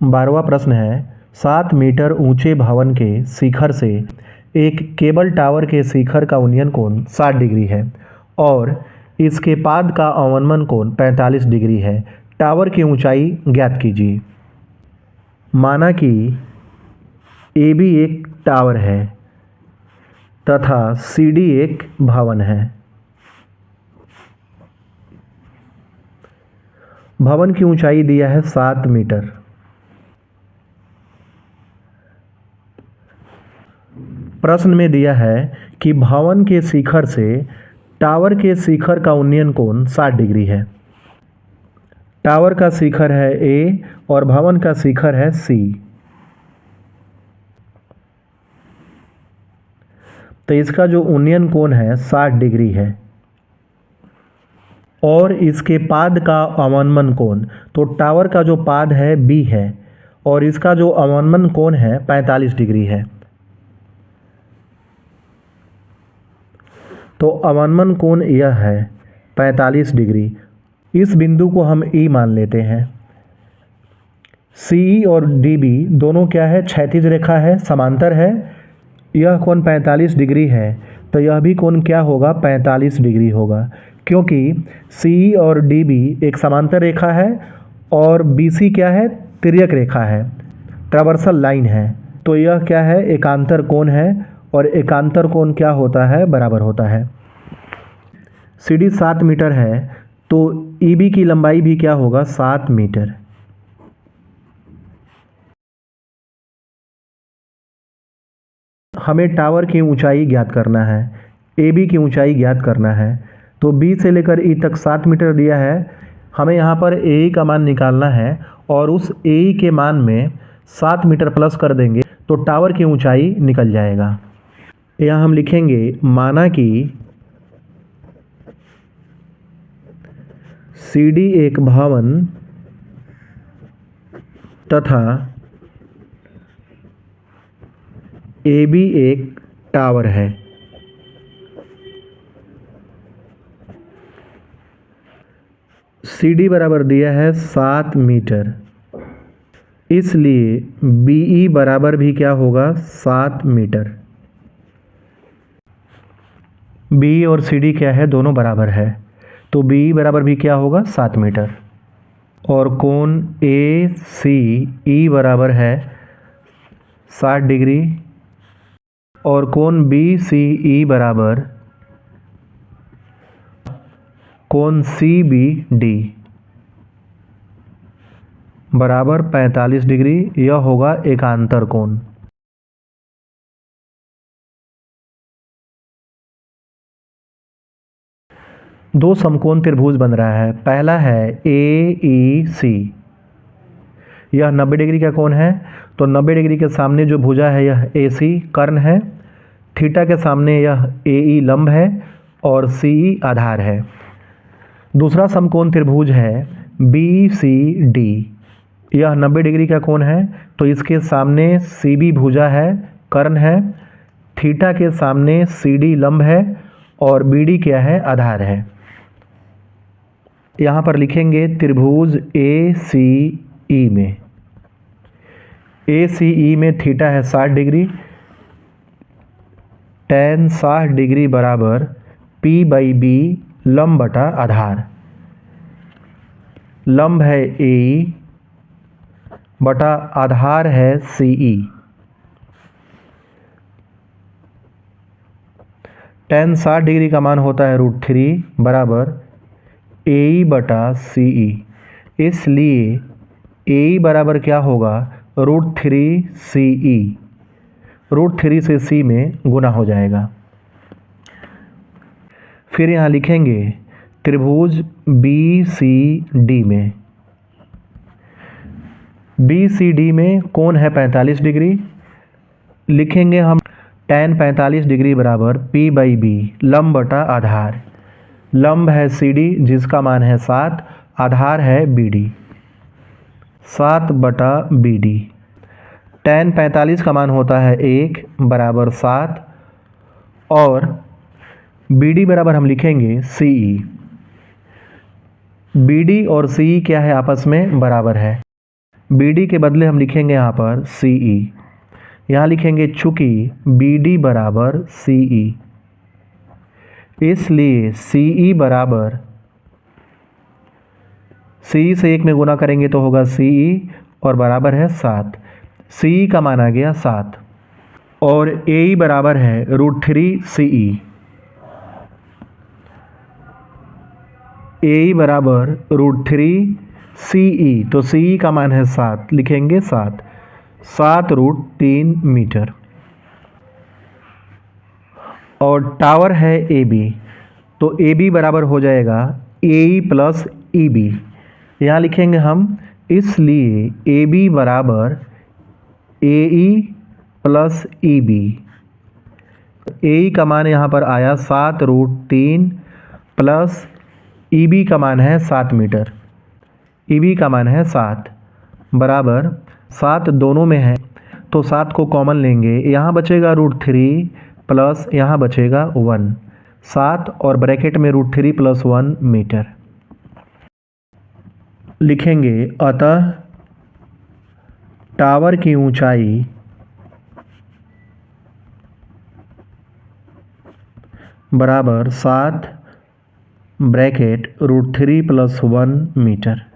12वां प्रश्न है 7 मीटर ऊंचे भवन के शिखर से एक केबल टावर के शिखर का उन्नयन कोण 60 डिग्री है और इसके पाद का अवनमन कोण 45 डिग्री है। टावर की ऊंचाई ज्ञात कीजिए। माना कि ए बी एक टावर है तथा सी डी एक भवन है। भवन की ऊंचाई दिया है 7 मीटर। प्रश्न में दिया है कि भवन के शिखर से टावर के शिखर का उन्नयन कोण 60 डिग्री है। टावर का शिखर है ए और भवन का शिखर है सी। तो इसका जो उन्नयन कोण है 60 डिग्री है और इसके पाद का अवनमन कोण, तो टावर का जो पाद है बी है और इसका जो अवनमन कोण है 45 डिग्री है। तो अवनमन कोण यह है 45 डिग्री। इस बिंदु को हम ई मान लेते हैं। सी और डी बी दोनों क्या है, क्षैतिज रेखा है, समांतर है। यह कोण 45 डिग्री है तो यह भी कोण क्या होगा, 45 डिग्री होगा, क्योंकि सी और डी बी एक समांतर रेखा है और बी सी क्या है, तिर्यक रेखा है, ट्रावर्सल लाइन है। तो यह क्या है, एकांतर कोण है और एकांतर कोण क्या होता है, बराबर होता है। सी डी 7 मीटर है तो ई बी की लंबाई भी क्या होगा, 7 मीटर। हमें टावर की ऊंचाई ज्ञात करना है, ए बी की ऊंचाई ज्ञात करना है। तो बी से लेकर ई तक 7 मीटर दिया है। हमें यहाँ पर ए ई का मान निकालना है और उस ए ई के मान में 7 मीटर प्लस कर देंगे तो टावर की ऊंचाई निकल जाएगा। यहाँ हम लिखेंगे माना कि सी डी एक भवन तथा ए बी एक टावर है। सी डी बराबर दिया है 7 मीटर, इसलिए बी ई बराबर भी क्या होगा, 7 मीटर। बी और सी डी क्या है, दोनों बराबर है, तो बी ई बराबर भी क्या होगा, 7 मीटर। और कोण ए सी ई बराबर है 60 डिग्री और कोण बी सी ई बराबर कोण सी बी डी बराबर 45 डिग्री। यह होगा एकांतर कोण। दो समकोण त्रिभुज बन रहा है। पहला है ए ई सी, यह 90 डिग्री का कोण है। तो 90 डिग्री के सामने जो भुजा है यह ए सी कर्ण है, थीटा के सामने यह ए ई लंब है और सी ई आधार है। दूसरा समकोण त्रिभुज है बी सी डी, यह 90 डिग्री का कोण है। तो इसके सामने सी बी भुजा है, कर्ण है, थीटा के सामने सी डी लंब है और बी डी क्या है, आधार है। यहाँ पर लिखेंगे त्रिभुज ए सी ई में, ए सी ई में थीटा है 60 डिग्री, tan 60 डिग्री बराबर P बाई बी लंब बटा आधार। लंब है ए ई बटा आधार है सी ई। tan 60 डिग्री का मान होता है √3 बराबर ए ई बटा सी ई, इसलिए ए ई बराबर क्या होगा, √3 सी ई। √3 से सी में गुना हो जाएगा। फिर यहाँ लिखेंगे त्रिभुज बी सी डी में, बी सी डी में कोण है 45 डिग्री। लिखेंगे हम tan 45 डिग्री बराबर P बाई बी लंब बटा आधार। लंब है सी डी जिसका मान है 7, आधार है बी डी, 7 बटा बी डी। tan 45 का मान होता है 1 बराबर 7 और बी डी बराबर हम लिखेंगे सी ई। बी डी और सी ई क्या है, आपस में बराबर है। बी डी के बदले हम लिखेंगे यहाँ पर सी ई, यहाँ लिखेंगे चूँकि बी डी बराबर सी ई, इसलिए सी ई बराबर सी से 1 में गुना करेंगे तो होगा सी ई और बराबर है 7। सी ई का मान आ गया 7 और ए ई बराबर है √3 सी ई। ए ई बराबर √3 सी ई, तो सी ई का मान है 7, लिखेंगे 7 √3 मीटर। और टावर है ए बी, तो ए बी बराबर हो जाएगा ए ई प्लस ई बी, यहाँ लिखेंगे हम, इसलिए ए बी बराबर ए ई प्लस ई बी। ए ई का मान यहाँ पर आया 7 √3 प्लस ई बी का मान है 7 मीटर, ई बी का मान है 7 बराबर 7 दोनों में है तो 7 को कॉमन लेंगे, यहाँ बचेगा √3 प्लस यहाँ बचेगा 1, 7 और ब्रैकेट में √3 + 1 मीटर लिखेंगे। अतः टावर की ऊंचाई बराबर 7 ब्रैकेट √3 + 1 मीटर।